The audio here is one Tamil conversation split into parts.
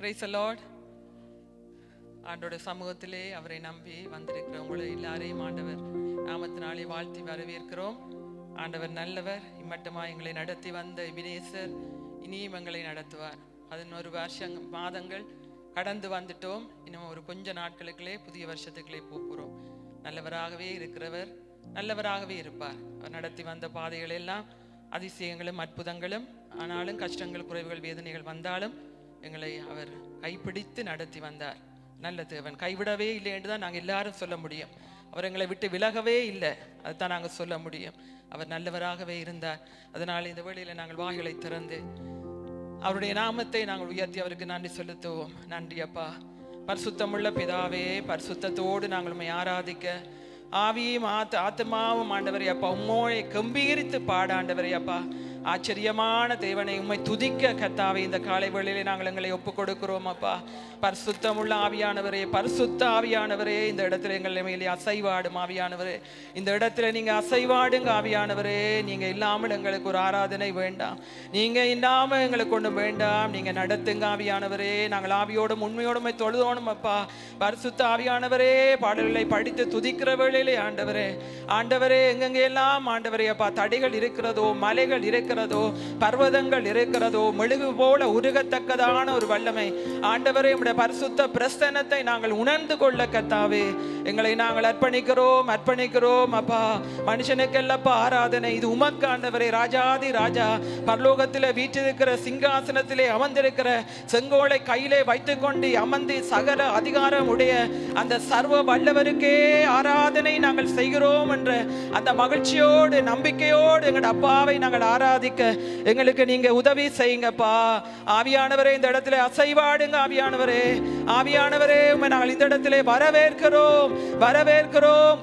Praise the Lord. ஆண்டோட சமூகத்திலே அவரை நம்பி வந்திருக்கிற உங்களை எல்லாரையும் ஆண்டவர் நாமத்தினாலே வாழ்த்தி வரவேற்கிறோம். ஆண்டவர் நல்லவர். இம்மட்டமாக எங்களை நடத்தி வந்த எபினேசர் இனியும் எங்களை நடத்துவார். 11 மாதங்கள் கடந்து வந்துட்டோம். இன்னும் ஒரு கொஞ்ச நாட்களுக்குள்ளே புதிய வருஷத்துக்குள்ளே போகிறோம். நல்லவராகவே இருக்கிறவர், நல்லவராகவே இருப்பார். அவர் நடத்தி வந்த பாதைகள் எல்லாம் அதிசயங்களும் அற்புதங்களும், ஆனாலும் கஷ்டங்கள், குறைவுகள், வேதனைகள் வந்தாலும் எங்களை அவர் கைப்பிடித்து நடத்தி வந்தார். நல்ல தேவன். கைவிடவே இல்லை என்று தான் நாங்கள் எல்லாரும் சொல்ல முடியும். அவர் எங்களை விட்டு விலகவே இல்லை, அதுதான் நாங்கள் சொல்ல முடியும். அவர் நல்லவராகவே இருந்தார். அதனால் இந்த வேளையில் நாங்கள் வாய்களை திறந்து அவருடைய நாமத்தை நாங்கள் உயர்த்தி அவருக்கு நன்றி செலுத்துவோம். நன்றி அப்பா. பரிசுத்தமுள்ள பிதாவே, பரிசுத்தத்தோடு நாங்கள் உம்மை ஆராதிக்க ஆவியும் ஆத்மாவும் ஆண்டவரே அப்பா உம்மோழை கம்பீரித்து பாட ஆண்டவரே அப்பா ஆச்சரியமான தேவனை உம்மை துதிக்க கர்த்தாவே இந்த காலை வேளையிலே நாங்கள் எங்களை ஒப்புக் கொடுக்கிறோம் அப்பா. பரிசுத்தமுள்ள ஆவியானவரே, பரிசுத்த ஆவியானவரே, இந்த இடத்துல எங்களை மேலே அசைவாடும் ஆவியானவரே, இந்த இடத்துல நீங்க அசைவாடுங்க ஆவியானவரே. நீங்க இல்லாமல் எங்களுக்கு ஒரு ஆராதனை வேண்டாம், நீங்க இல்லாம எங்களுக்கு ஒன்றும் வேண்டாம். நீங்க நடத்துங்க ஆவியானவரே. நாங்கள் ஆவியோடும் உண்மையோடுமை தொழுதோணும் அப்பா. பரிசுத்த ஆவியானவரே, பாடல்களை படித்து துதிக்கிற வேளையிலே ஆண்டவரே, ஆண்டவரே எங்கெங்கே எல்லாம் ஆண்டவரே அப்பா தடைகள் இருக்கிறதோ, மலைகள் இருக்கிறதோ, பர்வதங்கள் இருக்கிறதோ, மெழுகு போல உருகத்தக்கதான ஒரு வல்லமை ஆண்டவரே உம்முடைய பரிசுத்த பிரசன்னத்தை நாங்கள் உணர்ந்து கொள்ள கர்த்தாவே எங்களை நாங்கள் அர்ப்பணிக்கிறோம் அப்பா. மனுஷனுக்கெல்லப்பா ஆராதனை, இது உமக்கு ஆண்டவரே. ராஜாதி ராஜா, பரலோகத்திலே வீற்றிருக்கிற சிங்காசனத்திலே அமர்ந்திருக்கிற, செங்கோலை கையிலே வைத்துக்கொண்டு அமர்ந்து சகல அதிகாரம் உடைய அந்த சர்வ வல்லவருக்கே ஆராதனை நாங்கள் செய்கிறோம் என்ற அந்த மகிழ்ச்சியோடு நம்பிக்கையோடு எங்கள் அப்பாவை நாங்கள் ஆராதிக்க எங்களுக்கு நீங்க உதவி செய்யுங்கப்பா. ஆவியானவரே, இந்த இடத்துல அசைவாடுங்க ஆவியானவரே. ஆவியானவரே, நாங்கள் இந்த இடத்திலே வரவேற்கிறோம்.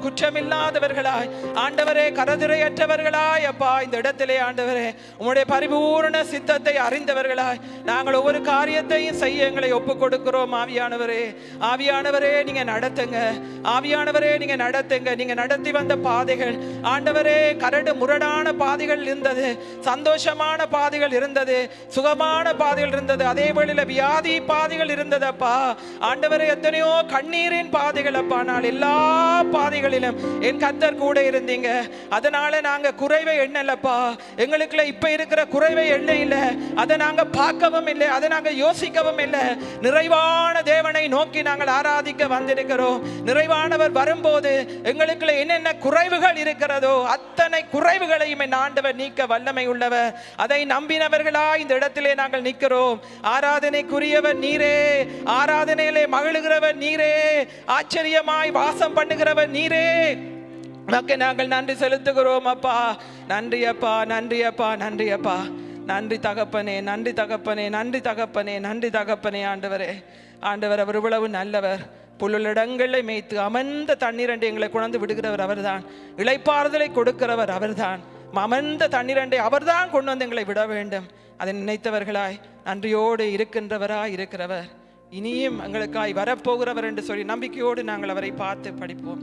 குற்றமில்லாதவர்களாய் ஆண்டவரே, கரதுரையற்றவர்களாய் அப்பா இந்த இடத்திலே ஆண்டவரே உம்முடைய பரிபூர்ண சித்தத்தை அறிந்தவர்களாய் நாங்கள் ஒவ்வொரு காரியத்தையும் செய்ய எங்களை ஒப்புக் கொடுக்கிறோம் ஆவியானவரே. ஆவியானவரே, நீங்க நடத்துங்க. ஆவியானவரே, நீங்க நடத்துங்க. நீங்க நடத்தி வந்த பாதைகள் ஆண்டவரே கரடு முரடான பாதைகள் இருந்தது, சந்தோஷமான பாதைகள் இருந்தது, சுகமான பாதைகள் இருந்தது, அதே வேளையில வியாதி பாதைகள் இருந்தது அப்பா. ஆண்டவரே, எத்தனையோ கண்ணீரின் பாதைகள் அப்பா. நான் எல்லா பாதைகளிலும் என் கர்த்தர் கூட இருந்தீங்க. அதனால நாங்க குறைவை எண்ணலப்பா. எங்களுக்குள்ள இப்ப இருக்கிற குறைவை எண்ண இல்லை, அதை நாங்க பார்க்கவும் இல்லை, அதை நாங்க யோசிக்கவும் இல்லை. நிறைவான தேவனை நோக்கி நாங்கள் ஆராதிக்க வந்திருக்கிறோம். நிறைவானவர் வரும்போது எங்களுக்குள்ள என்னென்ன குறைவுகள் இருக்கிறதோ அத்தனை குறைவுகளையும் என் ஆண்டவர் நீக்க வல்லமை உள்ளவர். அதை நம்பினவர்களா இந்த இடத்திலே நாங்கள் நிற்கிறோம். ஆராதனைக்குரியவர் நீரே, ஆராதனையிலே மகிழுகிறவர் நீரே, ஆச்சரியமாய் வாசம் பண்ணுகிறவர் நீரே. நாங்கள் நன்றி செலுத்துகிறோம் அப்பா. நன்றி அப்பா, நன்றி அப்பா, நன்றி அப்பா. நன்றி தகப்பனே, நன்றி தகப்பனே, நன்றி தகப்பனே, நன்றி தகப்பனே. ஆண்டவரே, ஆண்டவர் அவர் இவ்வளவு நல்லவர். புல்லுள்ளடங்களை மேய்த்து அமர்ந்த தண்ணீரண்டை எங்களை குணர்ந்து விடுகிறவர் அவர்தான். இளைப்பாறுதலை கொடுக்கிறவர் அவர்தான். அமர்ந்த தண்ணீரண்டை அவர்தான் கொண்டு வந்து எங்களை விட வேண்டும். அதை நினைத்தவர்களாய் நன்றியோடு இருக்கின்றவராய் இருக்கிறவர், இனியும் எங்களுக்காய் வரப்போகிறவர் என்று சொல்லி நம்பிக்கையோடு நாங்கள் அவரை பார்த்து படிப்போம்.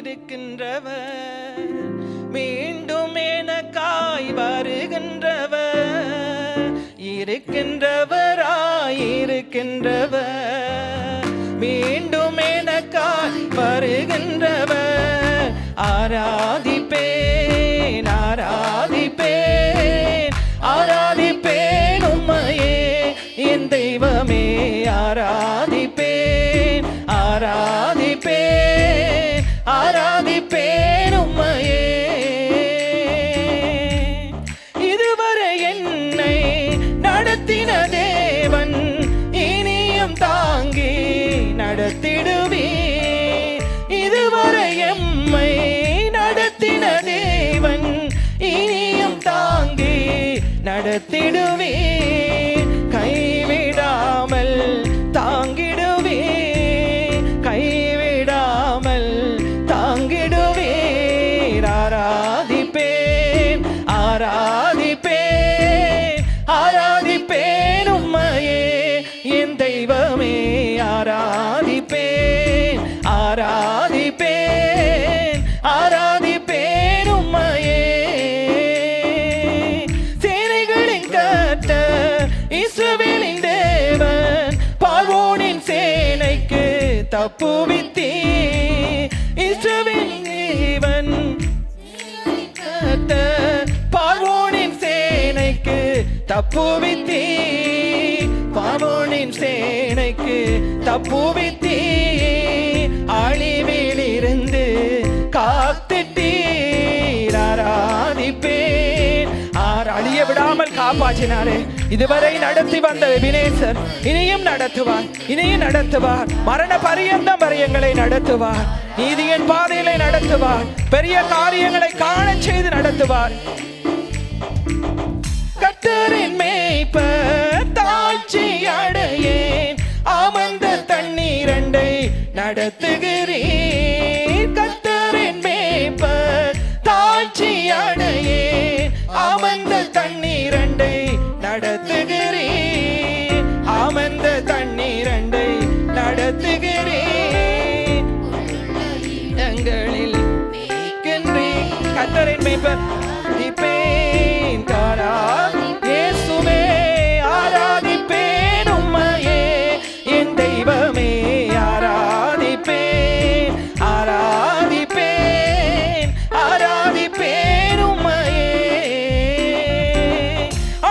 இருக்கின்றவர் மீண்டும் எனக்காய் வருகின்றவர், இருக்கின்றவர் மீண்டும் எனக்காய் வருகின்றவர். ஆராதிப்பேன், ஆராதிப்பேன், ஆராதிப்பேன் உம்மையே என் தெய்வமே. ஆராதிப்பேன், ஆராதிப்பேன், ஆராதிப்பேன் உம்மையே. இதுவரை என்னை நடத்தின தேவன் இனியும் தாங்கி நடத்திடுவே. இதுவரை எம்மை நடத்தின தேவன் இனியும் தாங்கி நடத்திடுவே. கைவிடாமல் தாங்கிடுவே, கைவிடாமல் தாங்கிடுவே. ஆராதிப்பேன், ஆராதிப்பேன், ஆராதிப்பேன் உம்மையே என் தெய்வமே. ஆராதிப்பேன், ஆராதிப்பேன், ஆராதிப்பேன் உம்மையே. தப்புவித்தீ. இஸ்ரவேல் தேவன் பார்வோனின் சேனைக்கு தப்புவித்தீ. பார்வோனின் சேனைக்கு தப்புவித்தீ. அழிவிலிருந்து காத்திட்டீர். ஆராதிப்பேன். அழிய விடாமல் காப்பாற்றினாரே. இதுவரை நடத்தி வந்த எபினேசர் இனியும் நடத்துவார், இனியும் நடத்துவார். மரண பரியந்தம் வரை எங்களை நடத்துவார். நீதியின் பாதையிலே நடத்துவார். பெரிய காரியங்களை காண செய்து நடத்துவார். கர்த்தரின் மேய்ப்பர் தாழ்ச்சி அடையேன். அமர்ந்த தண்ணீரண்டை நடத்துகிறீர். கர்த்தரின் மேய்ப்பர் தாழ்ச்சி அடையேன். அமர்ந்த தண்ணீரண்டை நடத்துகிறீர். அமர்ந்த தண்ணீரண்டை நடத்துகிறீர். எங்களில் கர்த்தரின் மேய்ப்பர் திப்பேன் காரா இயேசுவே ஆராதிப்பேன் உம்மையே என் தெய்வமே ஆராதிப்பேன் ஆராதிப்பேன் ஆராதிப்பேன் உம்மையே.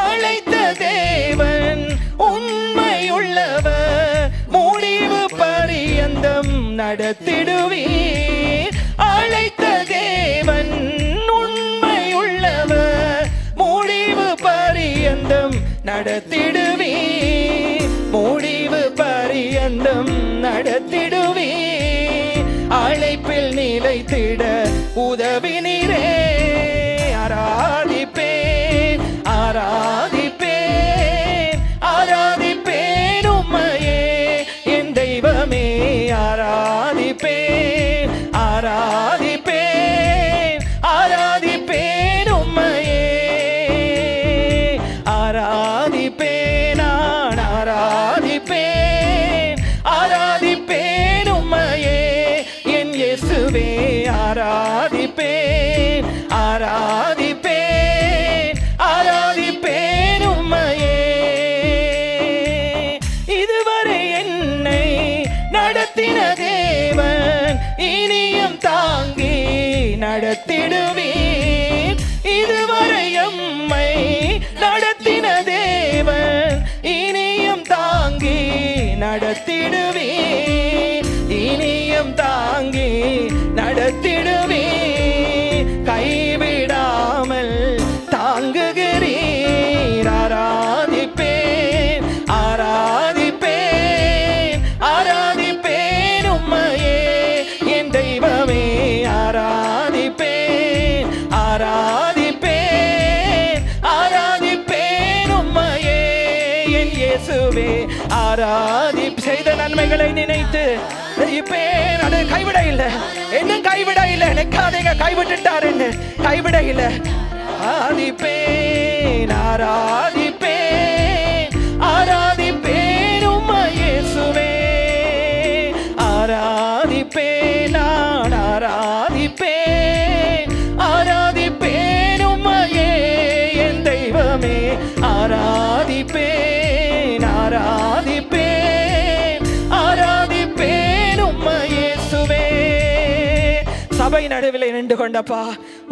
அழைத்த தேவன் உண்மையுள்ளவர் முடிவு பரியந்தம் நடத்திடுவீர். அழைத்த தேவன் உண்மையுள்ளவர் முடிவு பரியந்தம் நடத்திடுவீர். முடிவு பரியந்தம் நடத்திடுவீர். அழைப்பில் நிலைத்திட உதவினீரே. ஆராதிப்பேன் ஆராதிப்பேன் ஆராதிப்பேன் உம்மையே என் தெய்வமே ஆராதிப்பேன் ஆராதிப்பேன் ஆராதிப்பேன் உம்மையே ஆராதிப்பேன் நான் ஆராதிப்பேன் ஆராதிப்பேன் உம்மையே என் இயேசுவே ஆராதிப்பேன் ஆராதிப்பேன் ஆராதிப்பேன் உம்மையே. இதுவரை என்னை நடத்தின தேவன் இனியும் தாங்கி நடத்திடுவீர். இதுவரை எம்மை நடத்தின தேவன் இனியும் தாங்கி நடத்திடுவீர். இனியும் தாங்கி நடத்திடுவீர். கைவிடாமல் தாங்குகிறீர். ஆராதிப்பேன் ஆராதிப்பேன் ஆராதிப்பேன் உம்மையே என் தெய்வமே ஆராதிப்பேன் ஆராதிப்பேன் ஆராதிப்பேன் உம்மையே என் இயேசுவே ஆராதி. செய்த நன்மைகளை நினைத்து அது கைவிட இல்லை, இன்னும் கைவிட இல்லை. நினைக்காதீங்க, கைவிட்டுட்டார் என்ன கைவிட இல்லை. ஆராதிப்பேன் ஆராதிப்பேன் ஆராதிப்பேன் உம்மை இயேசுவே ஆராதிப்பேன் நான் ஆராதிப்பேன் ஆராதிப்பேன் உம்மையே என் தெய்வமே ஆராதிப்பேன் ஆராதிப்பேன் ஆராதிப்பேன் உம்மை இயேசுவே. சபை நடுவில் நின்று கொண்டப்பா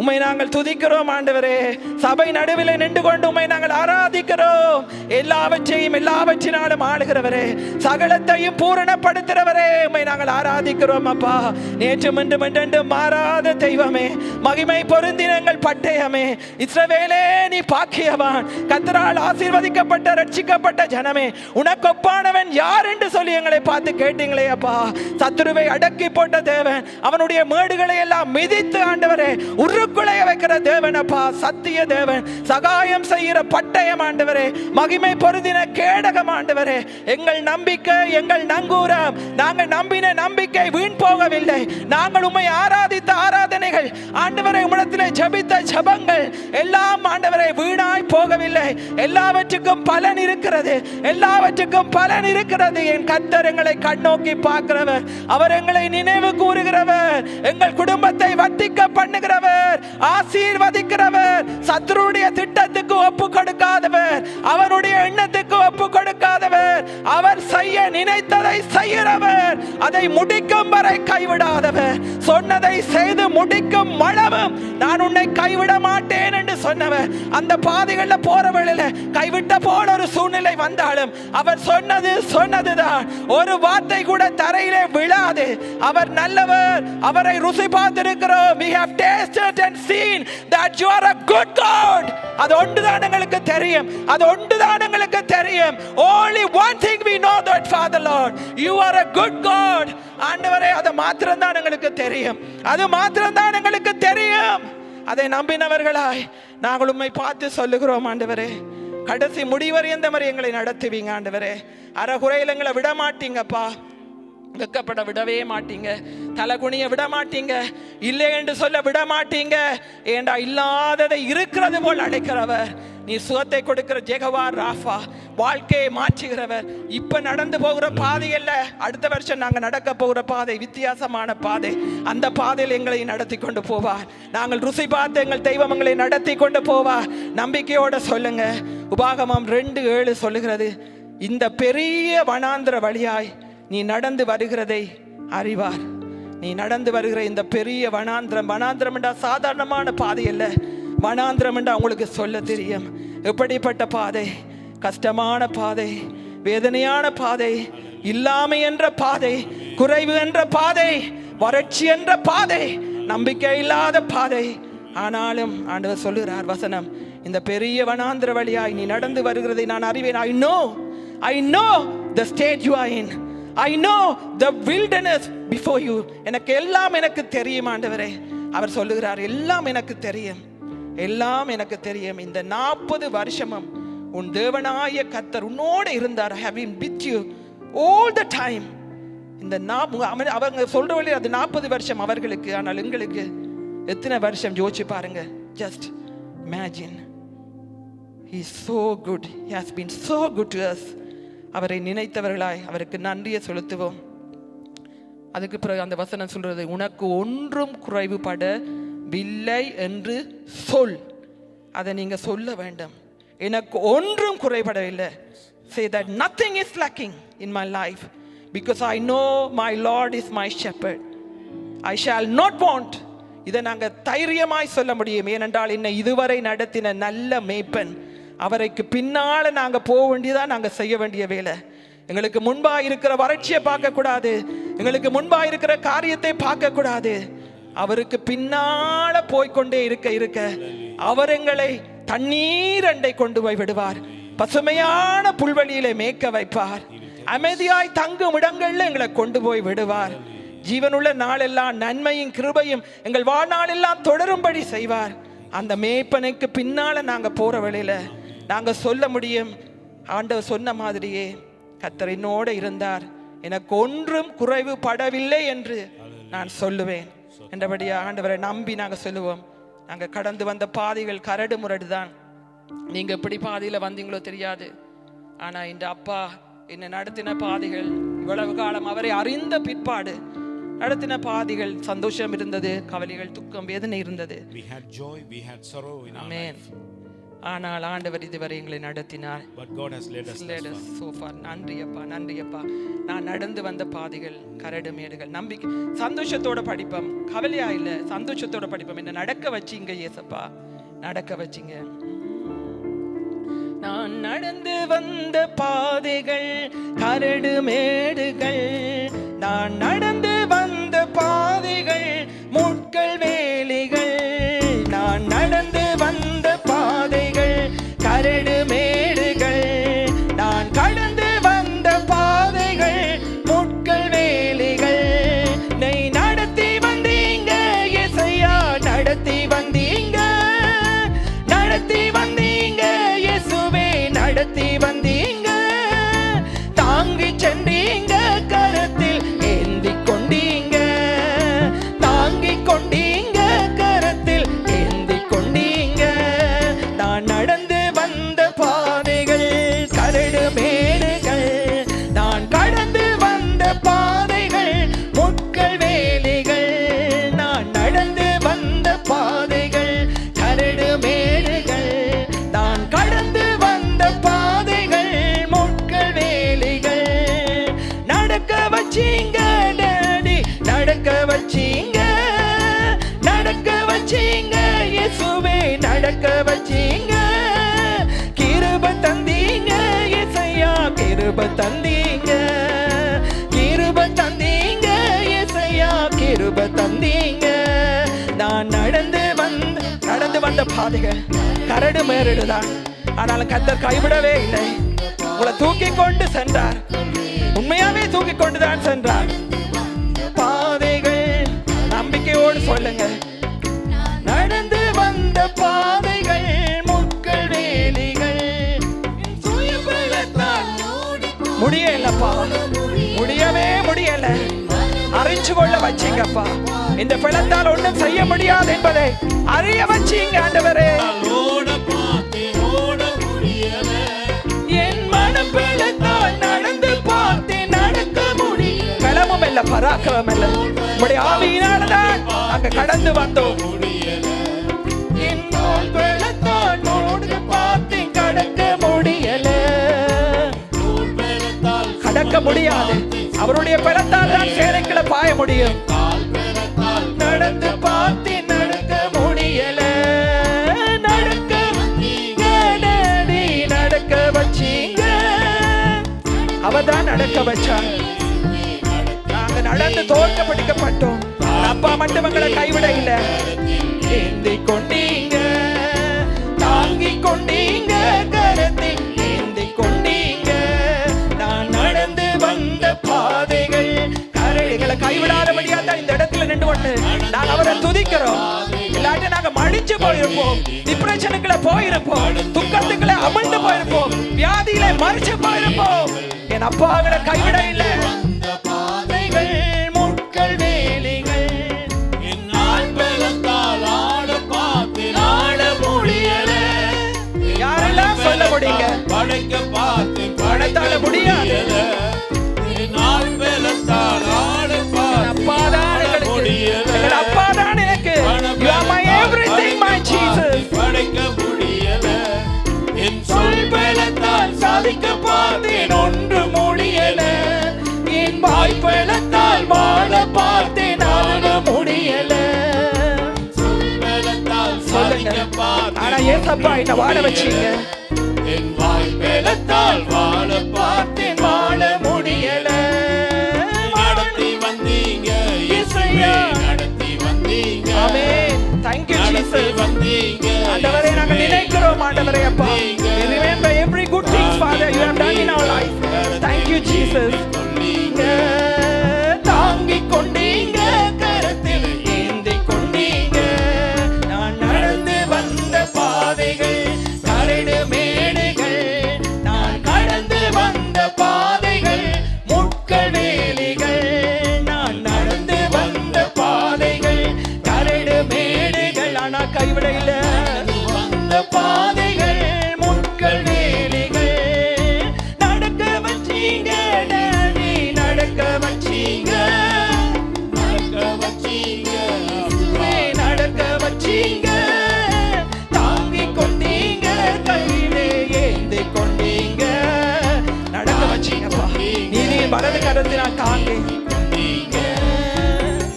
உம்மை நாங்கள் துதிக்கிறோம் ஆண்டவரே. சபை நடுவில் நின்று கொண்டு உம்மை நாங்கள் ஆராதிக்கிறோம். எல்லாவற்றினாலும் ஆளுகிறவரே, சகலத்தையும் பூரணப்படுத்துகிறவரே, உம்மை நாங்கள் ஆராதிக்கிறோம் அப்பா. நேற்றும் இன்றும் என்றென்றும் மாறாத தெய்வமே, மகிமை பொருந்தினங்கள் பட்டயமே, இஸ்ரவேலே நீ பாக்கியவான், கர்த்தரால் ஆசீர்வதிக்கப்பட்ட ரட்சிக்கப்பட்ட ஜனமே, உனக்கொப்பானவன் யார் என்று சொல்லி எங்களை பார்த்து கேட்டீங்களே அப்பா. சத்துருவை அடக்கி போட்ட தேவன், அவனுடைய மேடுகளை எல்லாம் மிதித்து ஆண்டவரே உருக்குலைய வைக்கிற தேவன் அப்பா. சத்திய தேவன், சகாயம் செய்கிற பட்டயம் ஆண்டவரே, மகிமை பொருந்தின கேடகம் ஆண்டவரே. எங்கள் நம்பிக்கை, எங்கள் நங்கூரம், நாங்கள் நம்பின நம்பிக்கை வீண் போகவில்லை. நாங்கள் உம்மை ஆராதித்த ஆராதனைகள் ஆண்டவரை உம்மிடத்திலே ஜெபித்த ஜெபங்கள் எல்லாம் ஆண்டவரை வீணாய் போகவில்லை. எல்லாவற்றுக்கும் பலன் இருக்கிறது, எல்லாவற்றுக்கும் பலன் இருக்கிறது. என் கர்த்தர் எங்களை கண்ணோக்கி பார்க்கிறவர், அவர் எங்களை நினைவு கூறுகிறவர், எங்கள் குடும்பத்தை வர்த்திக்க பண்ணுகிறவர், ஆசீர்வதிக்கிறவர், சத்துருடைய திட்டத்துக்கு ஒப்பு கொடுக்காதவர், அவனுடைய எண்ணத்துக்கு ஒப்பு கொடுக்காதவர், அவர் செய்ய நினைத்ததை செய்கிறவர், அதை முடிக்கும் வரை கைவிடாதவர், சொன்னதை செய்து முடிக்கும் அளவும் நான் உன்னை கைவிட மாட்டேன் என்று சொன்னவர். அந்த பாதைகள்ல போற வழியில கைவிட்ட போல ஒரு சூழ்நிலை வந்தாலும் அவர் சொன்னதுதான், ஒரு வார்த்தை கூட தரையிலே விழாது. அவர் நல்லவர், அவரை ருசி பார்த்திருக்கிறோம். We have tasted and seen that you are a good God. அது ஒன்றுதான் எங்களுக்கு தெரியும், அது ஒன்றுதான் எங்களுக்கு தெரியும். Only one thing we know, that Father Lord, you are a good God. ஆண்டவரே, அது மாத்திரம் தான் எங்களுக்கு தெரியும், அது மாத்திரம் தான் எங்களுக்கு தெரியும். அதை நம்பினவர்களாய் நாங்கள் உம்மை பார்த்து சொல்லுகிறோம் ஆண்டவரே, கடைசி முடிவரை இந்த மாதிரி எங்களை நடத்துவீங்க ஆண்டவரே. அறகுறையில் எங்களை விட மாட்டீங்கப்பா, வெக்கப்பட விடவே மாட்டீங்க, தலகுனிய விட மாட்டீங்க, இல்லை என்று சொல்ல விட மாட்டீங்க. ஏண்டா இல்லாததை இருக்கிறது போல் அடைக்கிறவர், நீ சுகத்தை கொடுக்கிற ஜெகவா ராஃபா, வாழ்க்கையை மாற்றுகிறவர். இப்ப நடந்து போகிற பாதை அல்ல, அடுத்த வருஷம் நாங்கள் நடக்க போகிற பாதை வித்தியாசமான பாதை. அந்த பாதையில் எங்களை நடத்தி கொண்டு போவார். நாங்கள் ருசி பார்த்து எங்கள் தெய்வம் எங்களை நடத்தி கொண்டு போவார். நம்பிக்கையோட சொல்லுங்க. உபாகமம் 2:7 சொல்லுகிறது, இந்த பெரிய வனாந்திர வழியாய் நீ நடந்து வருகிறதை அறிவார். நீ நடந்து வருகிற இந்த பெரிய வனாந்திரம் என்றா சாதாரணமான பாதை அல்ல, வனாந்திரம் என்று அவங்களுக்கு சொல்ல தெரியும். எப்படிப்பட்ட பாதை? கஷ்டமான பாதை, வேதனையான பாதை, இல்லாமை என்ற பாதை, குறைவு என்ற பாதை, வறட்சி என்ற பாதை, நம்பிக்கை இல்லாத பாதை. ஆனாலும் ஆண்டவர் சொல்லுகிறார் வசனம், இந்த பெரிய வனாந்திர வழியாய் நீ நடந்து வருகிறதை நான் அறிவேன். I know the state you are in. I know the wilderness before you. எனக்கு எல்லாம் எனக்கு தெரியும் ஆண்டவரே. அவர் சொல்லுகிறார், எல்லாம் எனக்கு தெரியும், எல்லாம் எனக்கு தெரியும். இந்த 40 வருஷமும் உன் தேவனாய கர்த்தர் உன்னோடு இருந்தார். I have been with you all the time. இந்த அவங்க சொல்ற வழி அது 40 வருஷம் அவர்களுக்கு, ஆனால் எங்களுக்கு எத்தனை வருஷம் யோசிச்சு பாருங்க. Just imagine. He is so good. He has been so good to us. அவரை நினைத்தவர்களாய் அவருக்கு நன்றியை செலுத்துவோம். அதுக்கு பிறகு அந்த வசனம் சொல்றது, உனக்கு ஒன்றும் குறைவுபடவில்லை என்று சொல். அதை நீங்க சொல்ல வேண்டும், எனக்கு ஒன்றும் குறைபடவில்லை. Say that nothing is lacking in my life because I know my Lord is my shepherd. I shall not want. இதை நாங்கள் தைரியமாய் சொல்ல முடியும். ஏனென்றால் என்னை இதுவரை நடத்தின நல்ல மேய்ப்பன், அவருக்கு பின்னால நாங்கள் போக வேண்டியதான் நாங்கள் செய்ய வேண்டிய வேலை. எங்களுக்கு முன்பாக இருக்கிற வறட்சியை பார்க்க கூடாது, எங்களுக்கு முன்பாக இருக்கிற காரியத்தை பார்க்க கூடாது. அவருக்கு பின்னால போய்கொண்டே இருக்க அவர் எங்களை தண்ணீர் அண்டை கொண்டு போய் விடுவார், பசுமையான புல்வெளியிலே மேய்க்க வைப்பார், அமைதியாய் தங்கும் இடங்கள்ல எங்களை கொண்டு போய் விடுவார். ஜீவனுள்ள நாளெல்லாம் நன்மையும் கிருபையும் எங்கள் வாழ்நாளெல்லாம் தொடரும்படி செய்வார். அந்த மேய்ப்பனுக்கு பின்னால நாங்க போற வழியில நாங்க சொல்ல முடியும், ஆண்டவர் சொன்ன மாதிரியே கர்த்தர் என்னோடு இருந்தார், எனக்கு ஒன்றும் குறைவுபடவில்லை என்று நான் சொல்லுவேன் என்றபடியா ஆண்டவரை நம்பி நாங்க சொல்லுவோம். நாங்க கடந்து வந்த பாதைகள் கரடு முரடுதான். நீங்க எப்படி பாதையில வந்தீங்களோ தெரியாது, ஆனா இந்த அப்பா என்ன நடத்தின பாதைகள், இவ்வளவு காலம் அவரை அறிந்த பிற்பாடு நடத்தின பாதைகள், சந்தோஷம் இருந்தது, கவலைகள், துக்கம், வேதனை இருந்தது. We had joy, we had sorrow in our life. ஆனால் ஆண்டவர் இதுவரை எங்களை நடத்தினார். But God has led us so far. நன்றி அப்பா, நன்றி அப்பா. நான் நடந்து வந்த பாதைகள் கரடு மேடுகள், நம்பிக்கை சந்தோஷத்தோட படிப்போம், கவலையா இல்லை, சந்தோஷத்தோட படிப்போம். என்ன நடக்க வச்சிங்க ஏசப்பா, நடக்க வச்சிங்க. நான் நடந்து வந்த பாதைகள் கரடு மேடுகள், நான் நடந்து வந்த பாதைகள் முட்கள் வேலிகள், நான் நடந்து வந்த பாதைகள் கரடு மேடுகள், நான் கடந்து வந்த பாதைகள் முட்கள் வேலிகள். நீ நடத்தி வந்தீங்க இயேசையா, நடத்தி வந்தீங்க, நடத்தி வந்தீங்க இயேசுவே, நடத்தி வந்தீங்க, தாங்கி சென்றீங்க, கரத்தில் ஏந்தி கொண்டீங்க, வச்சீங்க, நடக்க வச்சீங்க இயேசுவே, நடக்க வச்சீங்க. கிருபை தந்தீங்க இயேசையா, கிருபை தந்தீங்க, கிருபை தந்தீங்க இயேசையா, கிருபை தந்தீங்க. நான் நடந்து வந்த பாதைகள் கரடு மேறிடுதான், ஆனாலும் கர்த்தர் கைவிடவே இல்லை. உங்களை தூக்கி கொண்டு சென்றார், உண்மையாவே தூக்கி கொண்டுதான் சென்றார். பாதைகள் நம்பிக்கையோடு சொல்லுங்க, நடந்து வந்த பாதைகள் முட்கள் வேலிகள் முடியலப்பா, முடியவே முடியல. அறிஞ்சு கொள்ள வச்சீங்கப்பா, இந்த பிளத்தால் ஒன்றும் செய்ய முடியாது என்பதை அறிய வச்சீங்க ஆண்டவரே. என் மனம் பிளத்தால் நடந்து பார்த்தேன், நடக்க முடியும். பலமும் இல்ல, பராக்கிரமம் இல்ல, உடைய ஆவியினால்தான் அங்க கடந்து வந்தோம். என் பிளத்தால் நடந்து பார்த்தேன், கடக்க முடியல, கடக்க முடியாது. அவருடைய பலத்தால் தான் சேனைக்குள்ள பாய முடியும். நடந்து பார்த்தேன், நடக்க முடியல, நடக்க நடக்க வச்சீங்க. அவதான் நடக்க வச்சாங்க. நாங்க நடந்து தோற்க படிக்கப்பட்டோம், அப்பா மட்டும் எங்களை கைவிட இல்லை. ஏந்தி கொண்டீங்க, தாங்கி கொண்டீங்க, கரத்தை ஏந்தி கொண்டீங்க. நான் நடந்து வந்த பாதைகள் கரடிகளை கைவிடாதபடியா தான் இந்த இடத்துல நின்று கொண்டு நாங்க அவரை துதிக்கிறோம். இல்லாட்டி நாங்க மடிச்சு போயிருப்போம், டிப்ரெஷனுக்குள்ள போயிருப்போம், துக்கத்துக்குள்ள அமிழ்ந்து போயிருப்போம், வியாதியில மறிச்சு போயிருப்போம். என் அப்பா அவங்களை கைவிட இல்லை. பாதைகள் முட்கள் வேலிகள் என்னால் பலத்தால் ஆட பார்த்தேன், ஆட முடியல. யாரெல்லாம் சொல்ல முடியுங்க, படைக்க பார்த்தேன், படைத்தால முடியாது. என்னால் பலத்தால் ஆட பார்த்தேன், அப்பாதான் எங்களுக்கு, எங்க அப்பாதான் எனக்கு. You are my everything, my Jesus. படைக்க முடியல, என் சொல் பலத்தால் சாதிக்க பார்த்தேன், ஒன்று முடியல. என் வாய் பலத்தால் வாழ பார்த்தேன், ஆட முடியல. சொல்லுங்க, ஆனா ஏசப்பா என்ன வாழ வச்சீங்க. என் வாய் பலத்தால் வாழ பார்த்தேன், வாழ முடியல. நடத்தி வந்தீங்க இயேசுவே, நடத்தி வந்தீங்க. ஆமென். Thank you Jesus. ஆண்டவரே நாங்கள் நினைக்கிறோம் ஆண்டவரே அப்பா. We remember every good thing Father you have done in our life. Thank you Jesus. தாங்கி கொண்டீங்க, கரத்தில் ஏந்தி கொண்டீங்க. நான் நடந்து வந்த பாதைகள் கரடு மேடுகள், நான் கடந்து வந்த பாதைகள் முட்கள் வேலிகள். நான் நடந்து வந்த பாதைகள் கரடு மேடுகள், ஆனா கைவிட இல்ல. வந்த பாதைகள் முட்கள் வேலிகள், நடக்க வச்சீங்க டாடி, நடக்க வச்சீங்க, நடக்க வச்சீங்க, நடக்க வச்சீங்க. தாங்கி கொண்டீங்க, கையிலே ஏந்தி கொண்டீங்க, நடக்க வச்சீங்கப்பா. நீதி வலது கரத்தினால் தாங்கி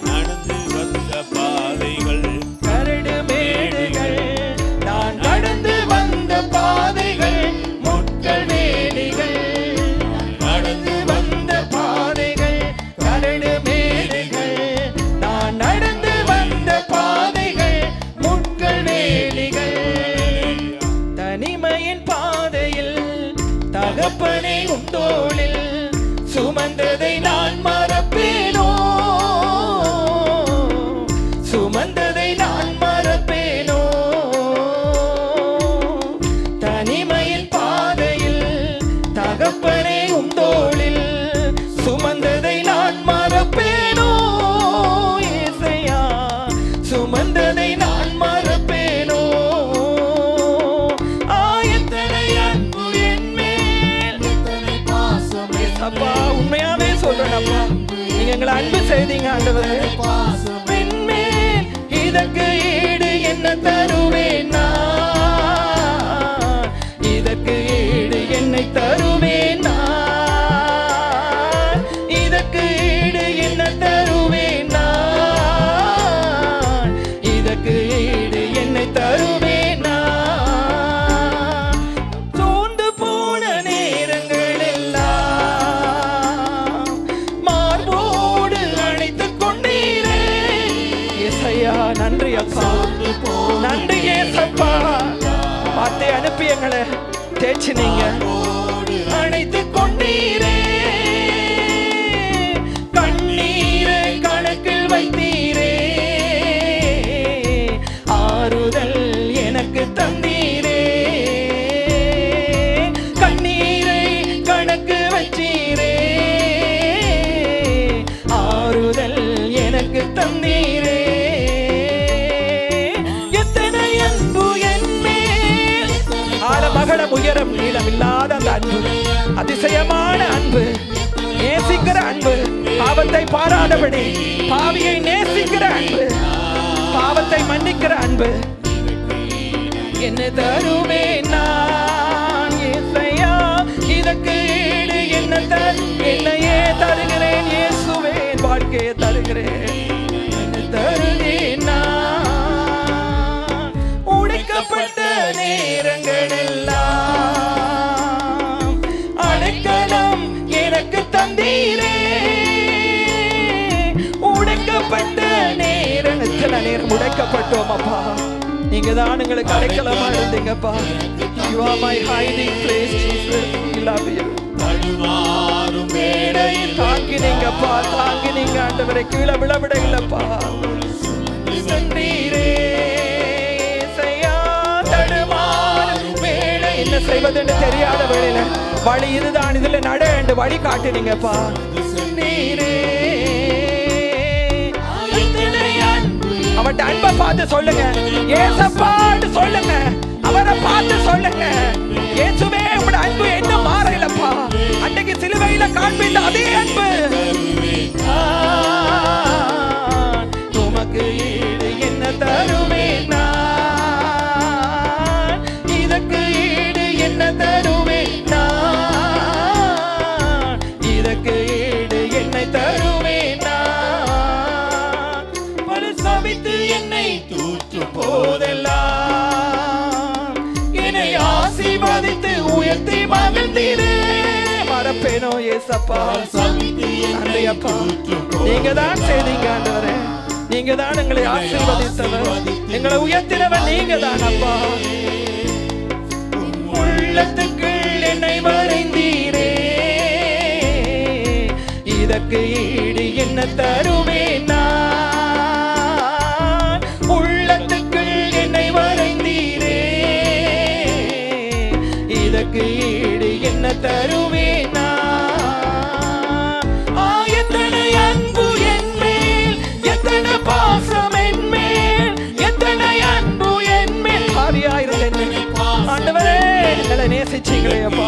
நடந்து வந்த பாதைகள் கரடு மேடுகள், நான் நடந்து வந்த பாதைகள் முட்கள் வேலிகள். நடந்து வந்த பாதைகள் கரடு மேடுகள், நான் நடந்து வந்த பாதைகள் முட்கள் வேலிகள். தனிமையின் பாதையில் தகப்பனே உந்தோளில் சுமந்ததை நான் மறப்பேனோ, சுமந்ததை நான் மறப்பேனோ. தனிமையின் பாதையில் தகப்பனே உந்தோளில் சுமந்ததை நான் மறப்பேனோ, ஏசையா சுமந்ததை நான் மறப்பேனோ. ஆயத்தனை அன்பு என் மேல், எத்தனை பாசம் அப்பா. உண்மையாவே சொல்றேன் அப்பா, நீங்க எங்களை அன்பு செய்தீங்க ஆண்டவரே. என் மேல் இதற்கு ஈடு என்ன தருவேன் நான், இதற்கு ஈடு என்னை தருவேன் நான், இதற்கு ஈடு என்ன தருவேன் நான். நன்றி அப்பா, நன்றி ஏசப்பா. வார்த்தை அனுப்பி எங்களை தேய்ச்சினீங்க, அணைத்து கொண்டீரே, கண்ணீரை கணக்கில் வைத்தீரே, ஆறுதல் எனக்கு தந்தீரே, கண்ணீரை கணக்கு வச்சீரே, ஆறுதல் எனக்கு தந்தீரே. எத்தனை அன்பு என் மேல், ஆழமகலம் உயரம் நீளம் இல்லாத அந்த அன்பு, அதிசயமான அன்பு, நேசிக்கிற அன்பு, பாவத்தை பாராதபடி பாவியை நேசிக்கிற அன்பு, பாவத்தை மன்னிக்கிற அன்பு. என்ன தருவே நான் ஏசையா, இதற்கு ஈடு என்ன என்னையே தருகிறேன் இயேசுவே, வாழ்க்கையை தருகிறேன். என்ன தருகிறேன் நான், உடைக்கப்பட்ட நேரங்கள் எல்லாம் அடைக்கலம் எனக்கு தந்தீரே, உடைக்கப்பட்ட நேரத்தில் நேரம் உடைக்கப்பட்டோம் அப்பா, நீங்க தான் எங்களுக்கு அடைக்கலமா இருந்தீங்கப்பா. You are my hiding place, Jesus. We love you. தாங்கினீங்கப்பா, தாங்கினீங்க ஆண்டவரை, கீழே விழவிட இல்லப்பா. என்ன செய்வதுன்னு தெரியாத வேளையில வழி இதுதான், இதுல நட என்று வழி காட்டினீங்கப்பா. அவன் அன்பை பார்த்து சொல்லுங்க, ஏசப்பான்னு சொல்லுங்க, அவரை பார்த்து சொல்லுங்க, இயேசுவே உங்களோட அன்பு என்ன மாறலப்பா, அன்னைக்கு சிலுவையில காண்பித்த அதே அன்பு. உமக்கு ஈடு என்ன தருவேன் நான், இதற்கு ஈடு என்ன தருவேன் நான், இதற்கு ஈடு என்னை தருவேன் நான். பரிசோதித்து என்னை தூற்று போதெல்லாம் என்னை ஆசீர்வதித்து உயர்த்தி மகிழ்ந்தீரே. மறப்பேனோ ஏசப்பா, நன்றி அப்பா, நீங்க தான் செய்தீங்க ஆண்டவரே, நீங்க தான் எங்களை ஆசீர்வதித்தவர், எங்களை உயர்த்தினவர் நீங்க தான் அப்பா. உள்ளத்துக்குள் என்னை வரைந்தீரே, இதற்கு ஈடு என்ன தருவேன் நான். உள்ளத்துக்குள் என்னை வரைந்தீரே, இதற்கு ஈடு என்ன தருவேன் நான். எத்தனை அன்பு என் மேல், எத்தனை பாசம் என் மேல், எத்தனை அன்பு என் மேல். பாவியாயிருந்தேன் ஆண்டவரே, எங்களை நேசிச்சீங்களே அப்பா,